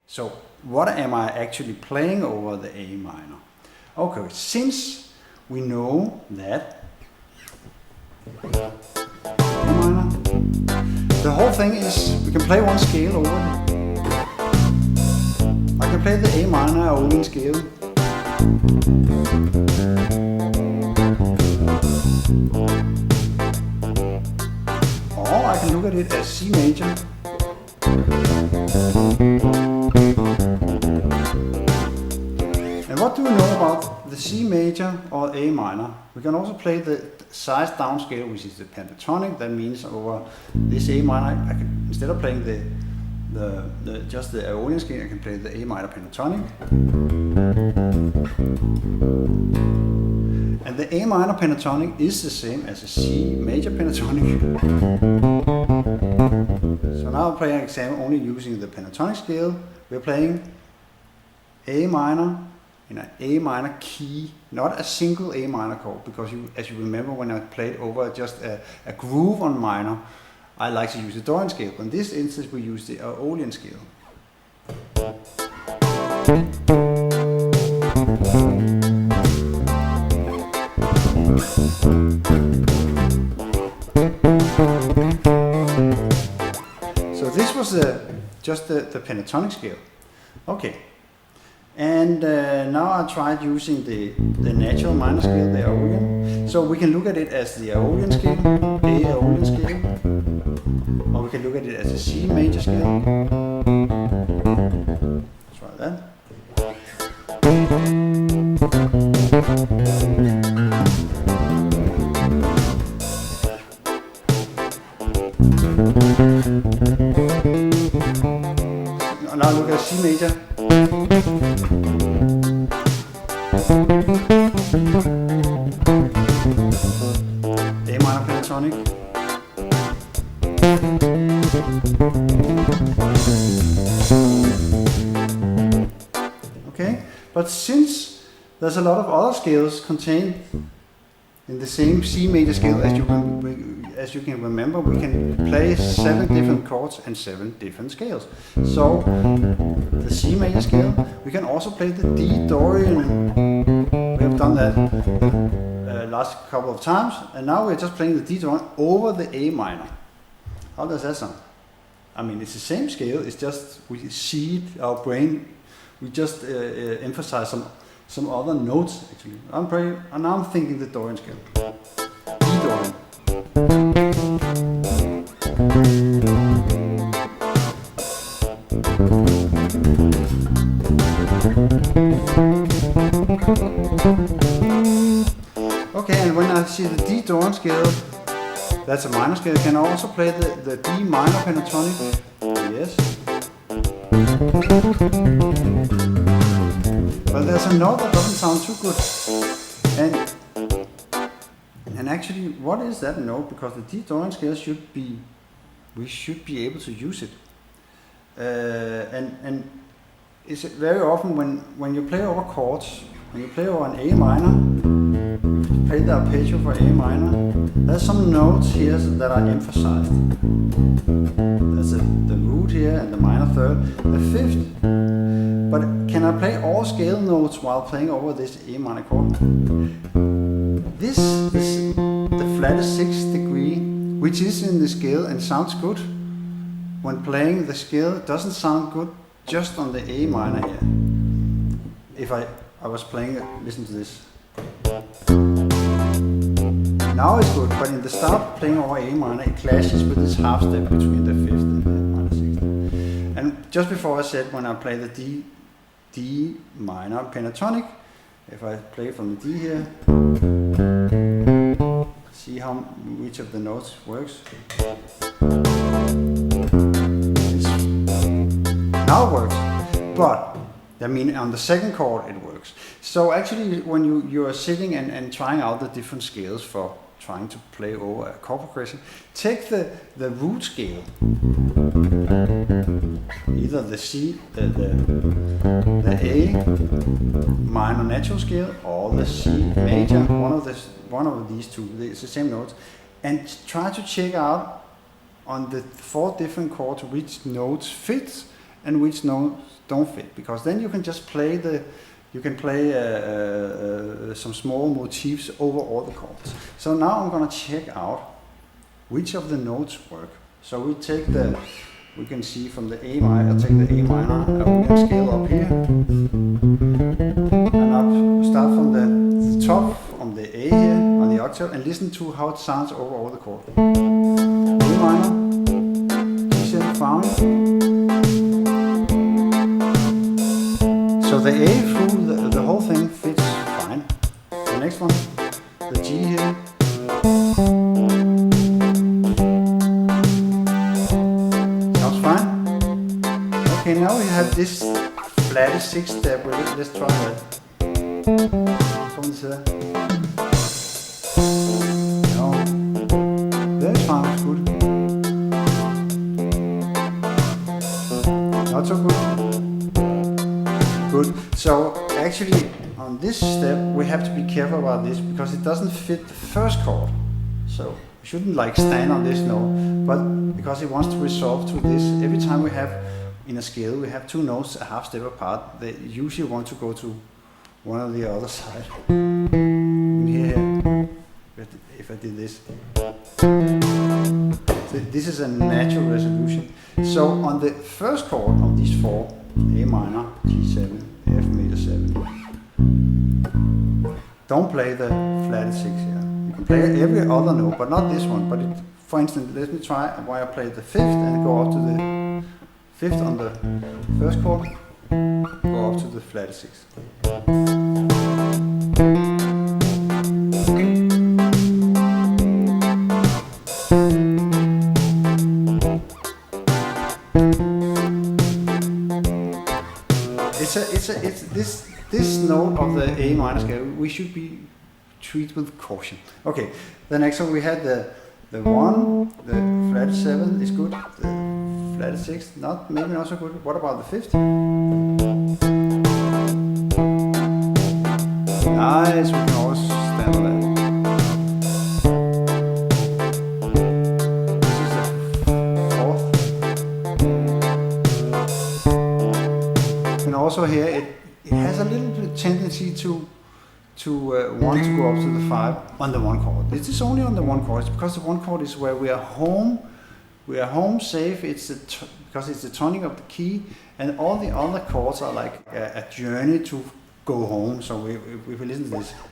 So what am I actually playing over the A minor? Okay, since we know that A minor, the whole thing is we can play one scale over it. I can play the A minor Aeolian scale. Or I can look at it as C major. And what do we know about the C major or A minor? We can also play the size down scale, which is the pentatonic. That means over this A minor, I can, instead of playing just the Aeolian scale, I can play the A minor pentatonic. And the A minor pentatonic is the same as a C major pentatonic. So now I'll play an example only using the pentatonic scale. We're playing A minor in an A minor key, not a single A minor chord, because as you remember when I played over just a groove on minor, I like to use the Dorian scale. But in this instance we use the Aeolian scale. So this was just the pentatonic scale. Okay. And now I tried using the natural minor scale, the Aeolian. So we can look at it as the Aeolian scale, A Aeolian scale, or we can look at it as a C major scale. Try that. Now look at C major. A minor pentatonic. Okay, but since there's a lot of other scales contained in the same C major scale, as you can remember, we can play 7 different chords and 7 different scales. So the C major scale, we can also play the D Dorian. We have done that last couple of times, and now we're just playing the D Dorian over the A minor. How does that sound? I mean, it's the same scale, it's just we see it, our brain, we just emphasize some other notes actually. And now I'm thinking the Dorian scale. D Dorian. Okay, and when I see the D Dorian scale, that's a minor scale. Can I also play the D minor pentatonic? Yes. But there's a note that doesn't sound too good. And actually, what is that note? Because the D Dorian scale we should be able to use it. And it's very often when you play over chords, when you play over an A minor, you play the arpeggio for A minor, there's some notes here that are emphasized. There's the root here and the minor third, the fifth. But can I play all scale notes while playing over this A minor chord? The flattest 6th degree, which is in the scale and sounds good, when playing the scale, it doesn't sound good just on the A minor here. If I was playing, listen to this. Now it's good, but in the start playing over A minor, it clashes with this half step between the 5th and the minor 6th. And just before I said when I play the D minor pentatonic, if I play from the D here, see which of the notes works. Now it works, but I mean on the second chord it works. So actually when you are sitting and trying out the different scales for trying to play over a chord progression, take the root scale, either the C, the A minor natural scale or the C major, one of these two, it's the same notes, and try to check out on the 4 different chords which notes fit and which notes don't fit, because then you can just play some small motifs over all the chords. So now I'm going to check out which of the notes work. So we can see from the A minor, I'll take the A minor, we can scale up here, and I'll start from the top, from the A here, on the octave, and listen to how it sounds over all the chords. A minor, G7 found. So the A through the whole thing fits fine. The next one, the G here. Sounds fine. Okay, now we have this flat 6 step. Let's try that. From this side. No. That's fine, it's good. Not so good. Good. So actually on this step we have to be careful about this, because it doesn't fit the first chord. So we shouldn't like stand on this note, but because it wants to resolve to this. Every time we have in a scale we have two notes a half step apart, they usually want to go to one or the other side. Here, if I did this. So this is a natural resolution. So on the first chord of these four, A minor, G7, F major 7. Don't play the flat 6 here. You can play every other note, but not this one. But for instance, let me try where I play the 5th and go up to the 5th on the first chord, go up to the flat 6. This note of the A minor scale, we should be treated with caution. Okay, the next one we had the 1, the flat 7 is good, the flat 6 maybe not so good. What about the 5th? Nice, we can always stand on that. This is the 4th. And also here it has a little bit tendency to want to go up to the 5 on the 1 chord. This is only on the 1 chord. It's because the 1 chord is where we are home. We are home safe. It's because it's the toning of the key, and all the other chords are like a journey to go home. So if we listen to this.